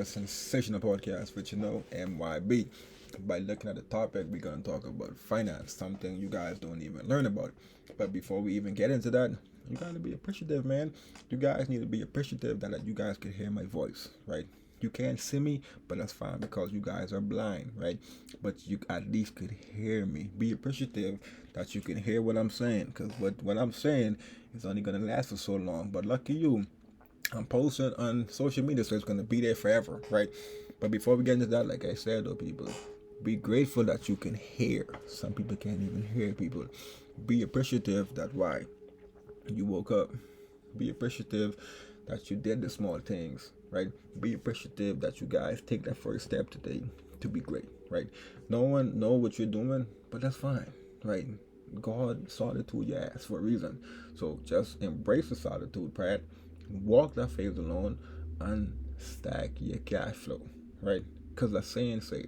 another sensational podcast with Myb. By looking at the topic, we're gonna talk about finance, something you guys don't even learn about. But before we even get into that, you gotta be appreciative, man. You guys need to be appreciative that you guys can hear my voice, right? You can't see me, but that's fine because you guys are blind, right? But you at least could hear me. Be appreciative that you can hear what I'm saying, because what I'm saying is only gonna last for so long. But lucky you, I'm posting on social media, so it's gonna be there forever, right? But before we get into that, like I said, though, people, be grateful that you can hear. Some people can't even hear people. Be appreciative that why you woke up. Be appreciative that you did the small things, right? Be appreciative that you guys take that first step today to be great, right? No one know what you're doing, but that's fine, right? God solitude your ass for a reason. So just embrace the solitude, Pat. Walk that phase alone and stack your cash flow, right? Because the saying say,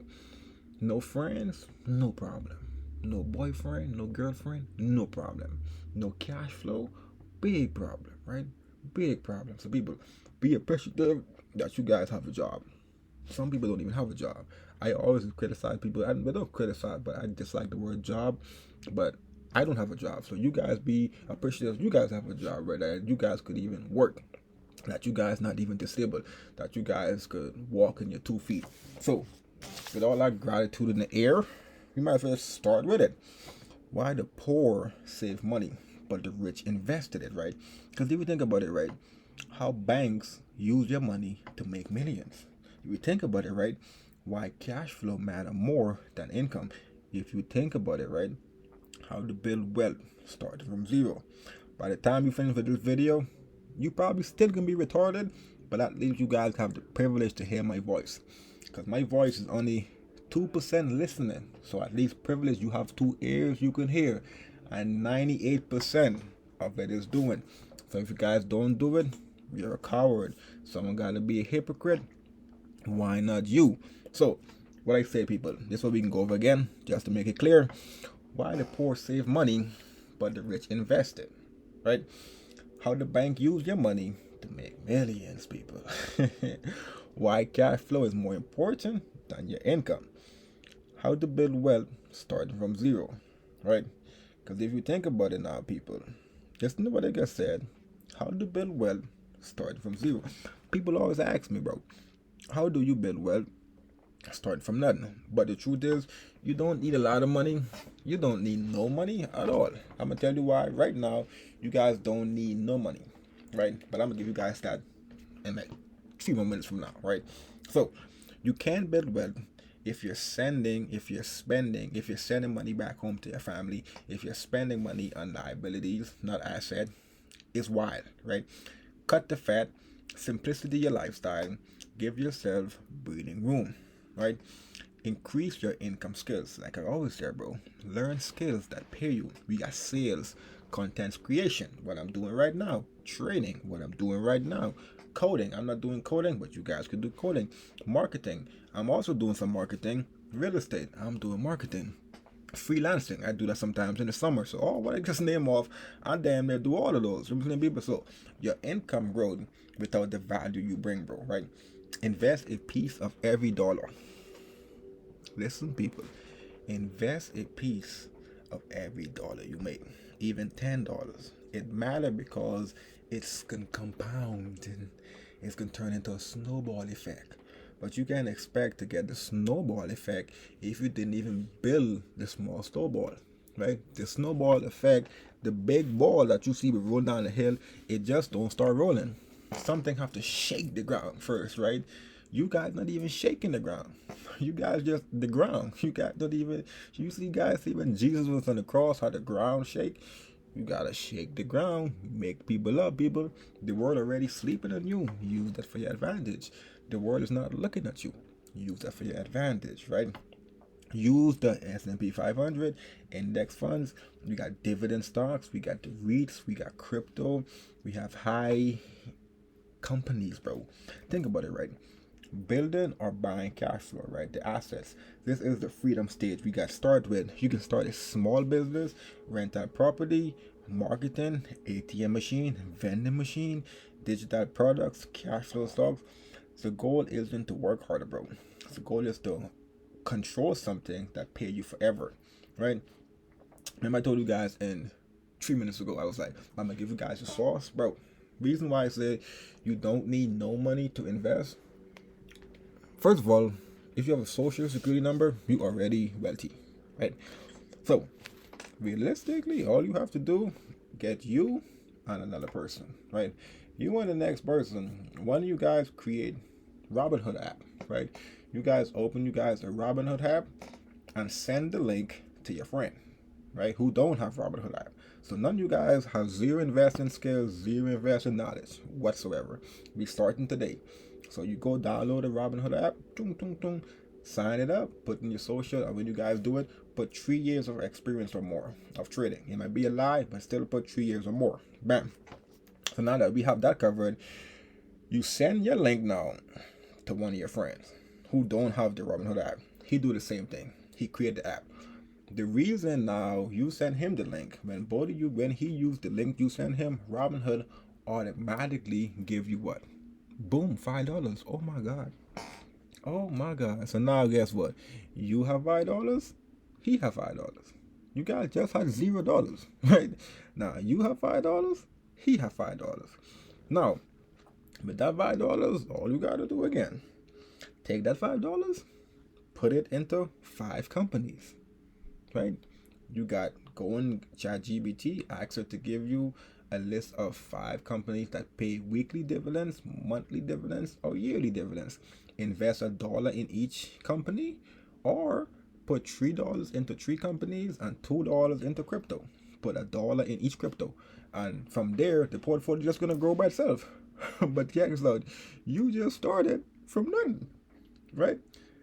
no friends, no problem. No boyfriend, no girlfriend, no problem. No cash flow, big problem, right? Big problem. So people, be appreciative that you guys have a job. Some people don't even have a job. I always criticize people. I don't criticize, but I dislike the word job. But I don't have a job. So you guys be appreciative. You guys have a job, right? That you guys could even work. That you guys not even disabled. That you guys could walk in your 2 feet. So with all that gratitude in the air, we might as well start with it. Why the poor save money, but the rich invested it, right? Because if you think about it, right, how banks use your money to make millions. If you think about it, right, why cash flow matter more than income. If you think about it, right, how to build wealth started from zero. By the time you finish with this video, you probably still gonna be retarded, but at least you guys have the privilege to hear my voice. Because my voice is only 2% listening. So at least privilege, you have 2 ears you can hear. And 98% of it is doing. So if you guys don't do it, you're a coward. Someone gotta be a hypocrite. Why not you? So what I say, people, this is what we can go over again, just to make it clear. Why the poor save money, but the rich invest it, right? How the bank use your money to make millions, people. Why cash flow is more important than your income. How to build wealth starting from zero, right? Because if you think about it now, people, just know what I just said. How to build wealth starting from zero. People always ask me, bro, how do you build wealth starting from nothing? But the truth is, you don't need a lot of money. You don't need no money at all. I'm gonna tell you why right now. You guys don't need no money, right? But I'm gonna give you guys that in like 3 more minutes from now, right? So you can build wealth if you're sending money back home to your family, if you're spending money on liabilities, not asset. It's wild, right? Cut the fat, simplicity your lifestyle, give yourself breathing room, right? Increase your income skills. Like I always say, bro, learn skills that pay you. We got sales, content creation, what I'm doing right now, training, what I'm doing right now, coding. I'm not doing coding, but you guys could do coding. Marketing, I'm also doing some marketing. Real estate, I'm doing marketing. Freelancing, I do that sometimes in the summer. So all what I just name off, I damn near do all of those. People, so your income grows without the value you bring, bro, right? Invest a piece of every dollar. Listen, people, invest a piece of every dollar you make, even $10. It matters because it's gonna compound and it's gonna turn into a snowball effect. But you can't expect to get the snowball effect if you didn't even build the small snowball, right? The snowball effect, the big ball that you see roll down the hill, it just don't start rolling. Something have to shake the ground first, right? You guys not even shaking the ground. You guys just the ground. You guys don't even. You see, guys, see when Jesus was on the cross, how the ground shake. You gotta shake the ground. Make people up, people. The world already sleeping on you. Use that for your advantage. The world is not looking at you. Use that for your advantage, right? Use the S&P 500 index funds. We got dividend stocks. We got the REITs. We got crypto. We have high companies, bro. Think about it, right? Building or buying cash flow, right? The assets. This is the freedom stage we got started with. You can start a small business, rent out property, marketing, ATM machine, vending machine, digital products, cash flow stocks. The goal isn't to work harder, bro. The goal is to control something that pay you forever, right? Remember I told you guys in 3 minutes ago, I was like, I'm gonna give you guys the sauce, bro. Reason why I say you don't need no money to invest. First of all, if you have a social security number, you already wealthy, right? So realistically, all you have to do, get you and another person, right? You and the next person, one of you guys create Robinhood app, right? You guys open you guys a Robinhood app and send the link to your friend, right? Who don't have Robinhood app. So none of you guys have zero investing skills, zero investing knowledge whatsoever. We starting today. So you go download the Robinhood app, sign it up, put in your social, and when you guys do it, put 3 years of experience or more of trading. It might be a lie, but still put 3 years or more. Bam. So now that we have that covered, you send your link now to one of your friends who don't have the Robinhood app. He do the same thing. He create the app. The reason now you send him the link, when he used the link you send him, Robinhood automatically give you what? Boom, $5. Oh my God. Oh my God. So now guess what? You have $5, he have $5. You guys just had $0, right? Now you have $5, he have $5. Now, with that $5, all you gotta do again, take that $5, put it into 5 companies, right? You got go on ChatGPT, ask her to give you a list of 5 companies that pay weekly dividends, monthly dividends, or yearly dividends. Invest $1 in each company, or put $3 into 3 companies and $2 into crypto. Put $1 in each crypto, and from there the portfolio is just gonna grow by itself. But check this out, you just started from nothing, right?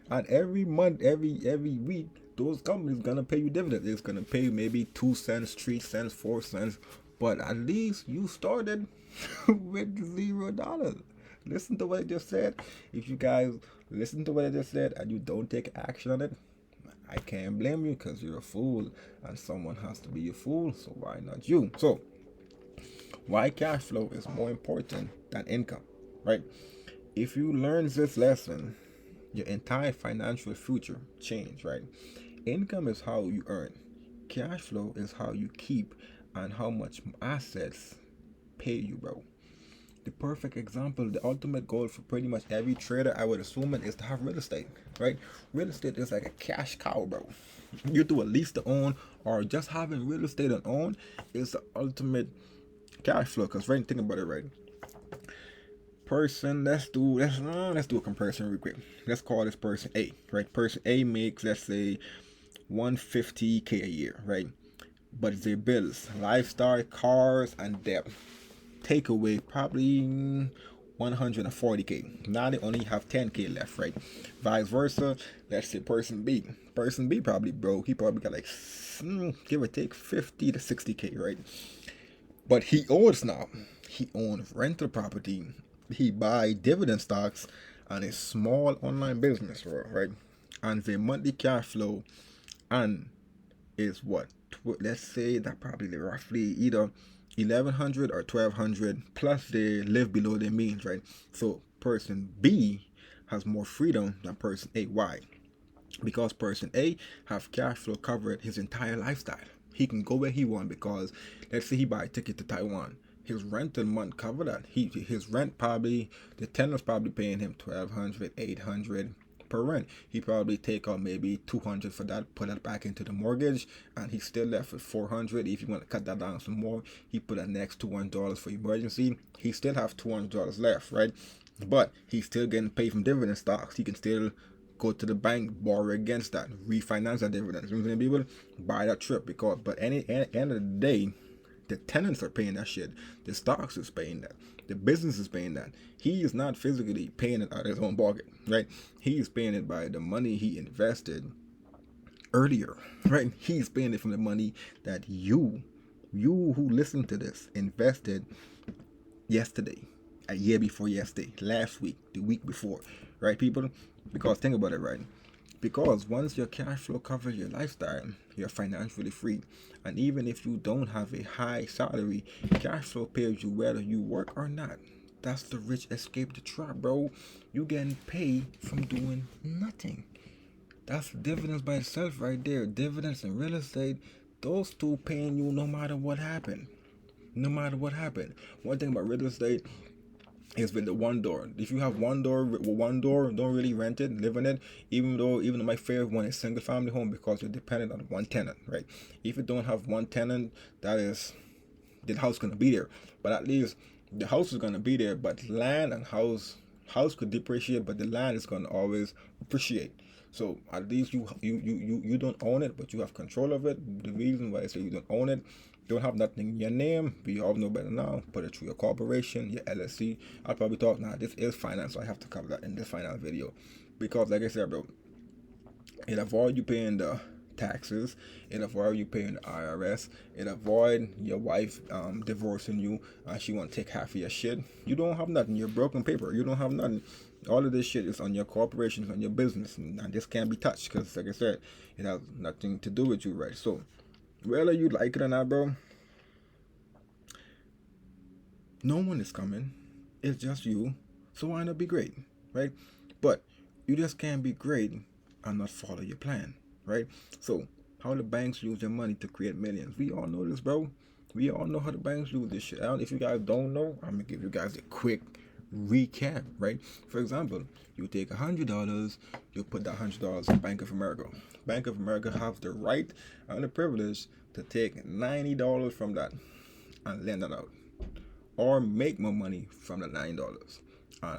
And every month, every week, those companies gonna pay you dividends. It's gonna pay maybe 2 cents, 3 cents, 4 cents, but at least you started with $0. Listen to what I just said. If you guys listen to what I just said and you don't take action on it, I can't blame you, because you're a fool, and someone has to be a fool. So why not you? So why cash flow is more important than income, right? If you learn this lesson, your entire financial future change, right? Income is how you earn. Cash flow is how you keep and how much assets pay you, bro. The perfect example, the ultimate goal for pretty much every trader, I would assume, is to have real estate, right? Real estate is like a cash cow, bro. You do a lease to own, or just having real estate on own is the ultimate cash flow. Because right, think about it, right? Let's do a comparison real quick. Let's call this person A, right? Person A makes, let's say, 150K a year, right? But their bills, lifestyle, cars, and debt take away probably 140K. Now they only have 10K left, right? Vice versa, let's say person B. Person B probably broke. He probably got like, give or take, 50 to 60K, right? But he owns now. He owns rental property. He buy dividend stocks and a small online business, right? And the monthly cash flow and is what? Let's say that probably roughly either 1100 or 1200, plus they live below their means, right? So person B has more freedom than person A. Why? Because person A have cash flow covered his entire lifestyle. He can go where he want, because let's say he buy a ticket to Taiwan. His rent a month cover that. His rent probably, the tenant's probably paying him 1200, 800 per rent. He probably take out maybe 200 for that, put that back into the mortgage, and he's still left with 400. If you want to cut that down some more, he put a next $200 for emergency. He still have $200 left, right? But he's still getting paid from dividend stocks. He can still go to the bank, borrow against that, refinance that dividend. You know what I'm saying, people? Buy that trip, because but end of the day, the tenants are paying that shit. The stocks is paying that. The business is paying that. He is not physically paying it out of his own pocket, right? He is paying it by the money he invested earlier, right? He's paying it from the money that you who listen to this invested yesterday, a year before yesterday, last week, the week before, right, people? Because think about it, right? Because once your cash flow covers your lifestyle, you're financially free. And even if you don't have a high salary, cash flow pays you whether you work or not. That's the rich escape the trap, bro. You getting paid from doing nothing. That's dividends by itself right there. Dividends and real estate, those two paying you no matter what happened. No matter what happened. One thing about real estate is with the one door. If you have one door, don't really rent it, live in it. Even though my favorite one is single family home because you're dependent on one tenant, right? If you don't have one tenant, that is the house gonna be there. But at least the house is gonna be there. But land and house could depreciate, but the land is gonna always appreciate. So at least you don't own it, but you have control of it. The reason why I say you don't own it, don't have nothing in your name, but you all know better now. Put it through your corporation, your LLC. I'll probably talk now. This is finance, so I have to cover that in this finance video, because like I said, bro, it avoid you paying the taxes, it avoid you paying the IRS, it avoid your wife divorcing you and she want to take half of your shit. You don't have nothing. You're broken paper. You don't have nothing. All of this shit is on your corporation, on your business, and this can't be touched because, like I said, it has nothing to do with you, right? So, whether you like it or not, bro, no one is coming. It's just you. So why not be great, right? But you just can't be great and not follow your plan, right? So how the banks use their money to create millions. We all know this, bro. We all know how the banks use this shit. If you guys don't know, I'm gonna give you guys a quick recap, right? For example, you take $100, you put that $100 in Bank of America. Bank of America have the right and the privilege to take $90 from that and lend it out, or make more money from the $9.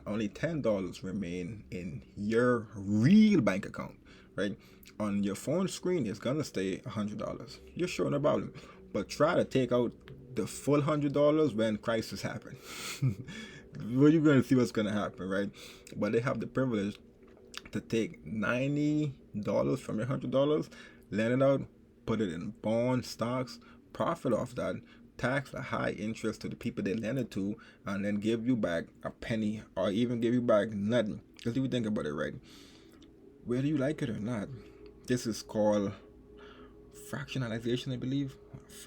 Only $10 remain in your real bank account, right? On your phone screen, it's gonna stay $100. You're sure no problem, but try to take out the full $100 when crisis happen. Well, you're gonna see what's gonna happen, right? But they have the privilege to take $90 from your $100, lend it out, put it in bond stocks, profit off that, tax a high interest to the people they lend it to, and then give you back a penny or even give you back nothing. Because if you think about it, right, whether you like it or not, this is called fractionalization, I believe.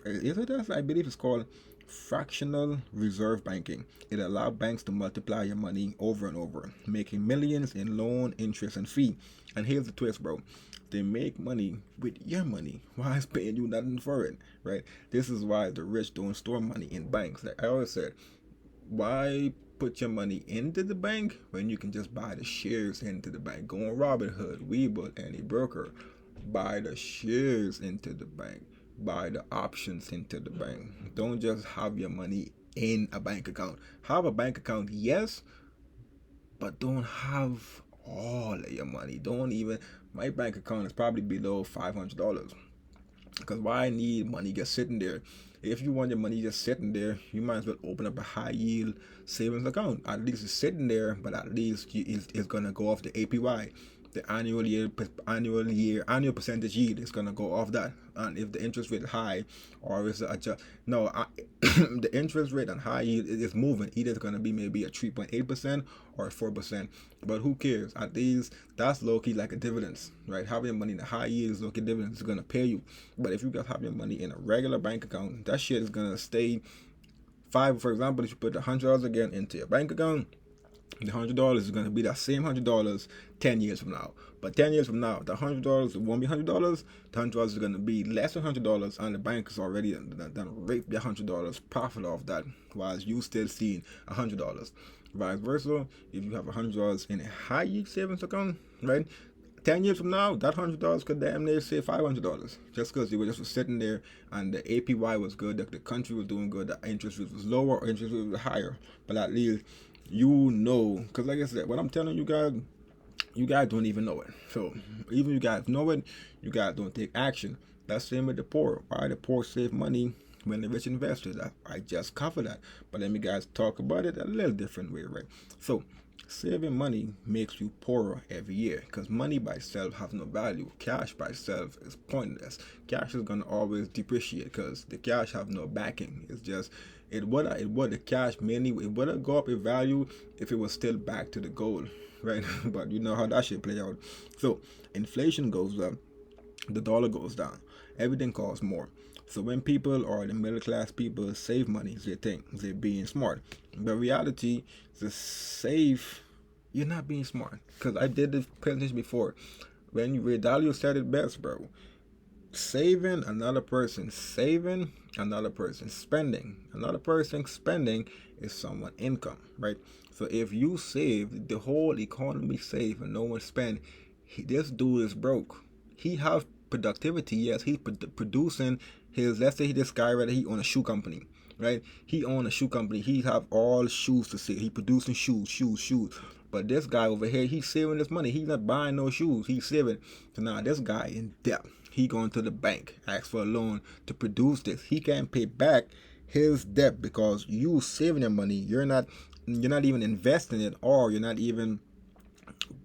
Is it that? I believe it's called fractional reserve banking. It allows banks to multiply your money over and over, making millions in loan, interest, and fee. And here's the twist, bro. They make money with your money. Why is paying you nothing for it, right? This is why the rich don't store money in banks. Like I always said, why put your money into the bank when you can just buy the shares into the bank? Go on Robinhood, Webull, any broker. Buy the shares into the bank. Buy the options into the bank. Don't just have your money in a bank account. Have a bank account, yes, but don't have all of your money. Don't even. My bank account is probably below $500. Because why need money just sitting there? If you want your money just sitting there, you might as well open up a high yield savings account. At least it's sitting there, but at least it's gonna go off the APY, the annual percentage yield is gonna go off that. And if the interest rate is high, or is the interest rate on high yield is moving. Either it's gonna be maybe a 3.8% or 4%. But who cares? At least that's low key like a dividends, right? Having money in a high yield is low key dividends, is gonna pay you. But if you guys have your money in a regular bank account, that shit is gonna stay. For example, if you put $100 again into your bank account, the $100 is going to be that same $100 10 years from now. But 10 years from now, the $100 won't be $100. The $100 is going to be less than $100, and the bank is already done raped the $100 profit off that, while you still seeing $100. Vice versa, if you have $100 in a high yield savings account, right? 10 years from now, that $100 could damn near say $500, just because you were just sitting there and the APY was good, the country was doing good, the interest rate was lower or interest rate was higher. But at least you know, because like I said, what I'm telling you guys don't even know it. So even you guys know it, you guys don't take action. That's the same with the poor. Why the poor save money when the rich investors? I just covered that, but let me guys talk about it a little different way, right? So saving money makes you poorer every year, because money by itself has no value. Cash by itself is pointless. Cash is gonna always depreciate because the cash have no backing. It's just it would the cash mainly it would go up in value if it was still back to the gold, right? But you know how that shit play out. So inflation goes up, the dollar goes down, everything costs more. So when people or the middle class people save money, they think they're being smart. But reality, to save, you're not being smart. Because I did this presentation before. When Ray Dalio said it best, bro. Saving another person, saving another person, spending another person, spending is someone income, right? So if you save, the whole economy save and no one spend, this dude is broke. He have productivity, yes, he's producing his, let's say this guy right, he own a shoe company, right? He own a shoe company, he have all shoes to sell, he producing shoes. But this guy over here, he's saving his money. He's not buying no shoes. He's saving. So now this guy in debt. He going to the bank, ask for a loan to produce this. He can't pay back his debt because you saving your money. You're not even investing it, or you're not even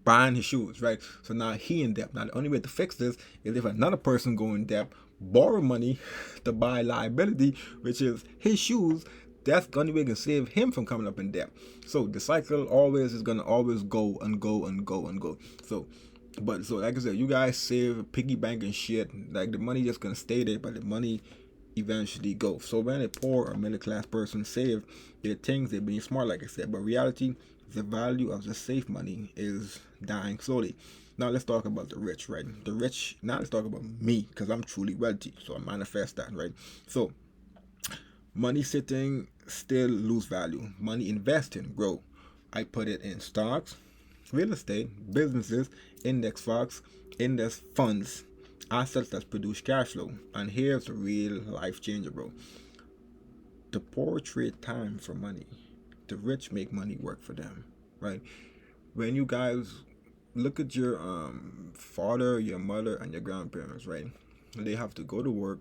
buying his shoes, right? So now he in debt. Now the only way to fix this is if another person go in debt, borrow money to buy liability, which is his shoes. That's the only way can save him from coming up in debt. So the cycle always is gonna always go and go and go and go. So like I said, you guys save piggy bank and shit. Like the money just gonna stay there, but the money eventually go. So when a poor or middle class person save, their things they're being smart, like I said. But reality, the value of the safe money is dying slowly. Now let's talk about the rich, right? The rich. Now let's talk about me, because I'm truly wealthy, so I manifest that, right? So money sitting still lose value. Money investing grow. I put it in stocks, real estate, businesses, index stocks, index funds, assets that produce cash flow. And here's a real life changer, bro. The poor trade time for money. The rich make money work for them, right? When you guys look at your father, your mother, and your grandparents, right? They have to go to work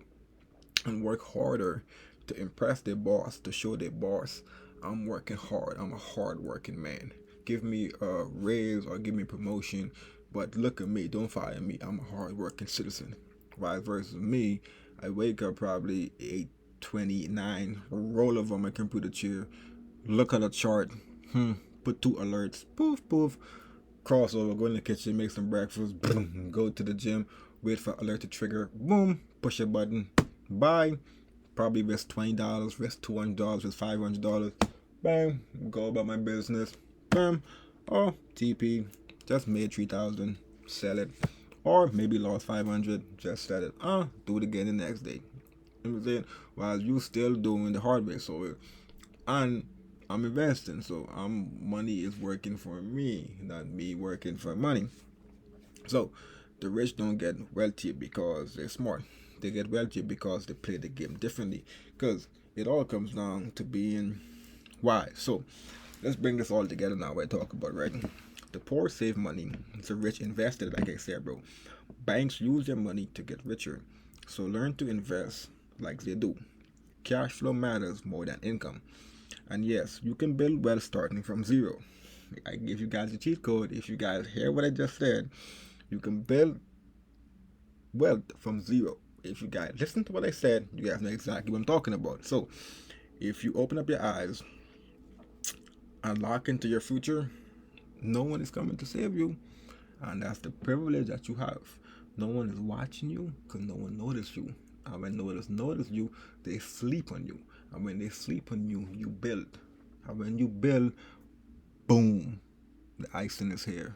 and work harder to impress their boss, to show their boss, I'm working hard. I'm a hard working man. Give me a raise or give me a promotion, but look at me. Don't fire me. I'm a hard working citizen. Vice versa me, I wake up probably 8:29, roll over my computer chair, look at a chart, put 2 alerts, poof, poof, crossover, go in the kitchen, make some breakfast, boom, go to the gym, wait for alert to trigger, boom, push a button, buy, probably risk $20, risk $200, risk $500, bam, go about my business, bam, or TP, just made 3,000, sell it, or maybe lost 500, just sell it, do it again the next day. You know what I'm saying? While you still doing the hard way, so and I'm investing, so money is working for me, not me working for money. So the rich don't get wealthy because they're smart. They get wealthy because they play the game differently. Because it all comes down to being wise. So let's bring this all together now. I talk about, right? The poor save money. The rich invested, like I said, bro. Banks use their money to get richer. So learn to invest like they do. Cash flow matters more than income. And yes, you can build wealth starting from zero. I give you guys a cheat code. If you guys hear what I just said, you can build wealth from zero. If you guys listen to what I said, you guys know exactly what I'm talking about. So, if you open up your eyes and lock into your future, no one is coming to save you. And that's the privilege that you have. No one is watching you because no one noticed you. And when no one notice you, they sleep on you. And when they sleep on you, you build. And when you build, boom, the icing is here.